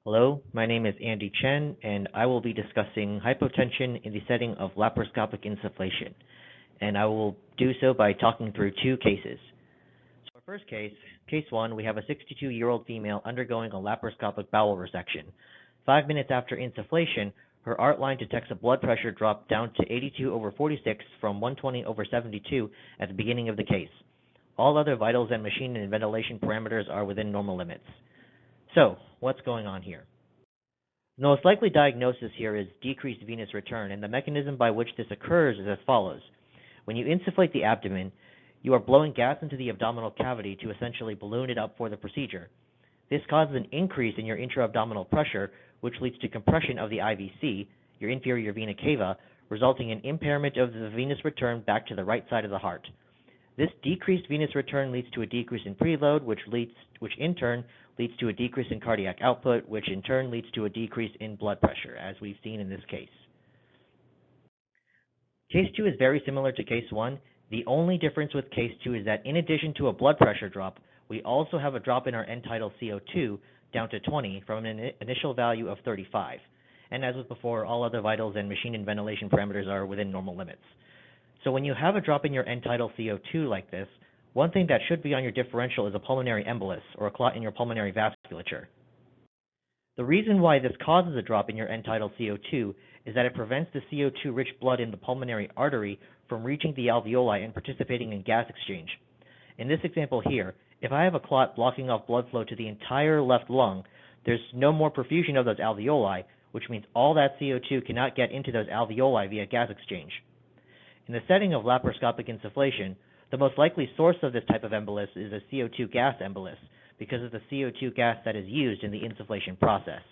Hello, my name is Andy Chen, and I will be discussing hypotension in the setting of laparoscopic insufflation. And I will do so by talking through two cases. So our first case, case 1, we have a 62-year-old female undergoing a laparoscopic bowel resection. 5 minutes after insufflation, her art line detects a blood pressure drop down to 82/46 from 120/72 at the beginning of the case. All other vitals and machine and ventilation parameters are within normal limits. So, what's going on here? The most likely diagnosis here is decreased venous return, and the mechanism by which this occurs is as follows. When you insufflate the abdomen, you are blowing gas into the abdominal cavity to essentially balloon it up for the procedure. This causes an increase in your intra-abdominal pressure, which leads to compression of the IVC, your inferior vena cava, resulting in impairment of the venous return back to the right side of the heart. This decreased venous return leads to a decrease in preload, which in turn leads to a decrease in cardiac output, which in turn leads to a decrease in blood pressure, as we've seen in this case. Case 2 is very similar to case 1. The only difference with case 2 is that in addition to a blood pressure drop, we also have a drop in our end-tidal CO2 down to 20 from an initial value of 35. And as with before, all other vitals and machine and ventilation parameters are within normal limits. So when you have a drop in your end-tidal CO2 like this, one thing that should be on your differential is a pulmonary embolus, or a clot in your pulmonary vasculature. The reason why this causes a drop in your end-tidal CO2 is that it prevents the CO2-rich blood in the pulmonary artery from reaching the alveoli and participating in gas exchange. In this example here, if I have a clot blocking off blood flow to the entire left lung, there's no more perfusion of those alveoli, which means all that CO2 cannot get into those alveoli via gas exchange. In the setting of laparoscopic insufflation, the most likely source of this type of embolus is a CO2 gas embolus because of the CO2 gas that is used in the insufflation process.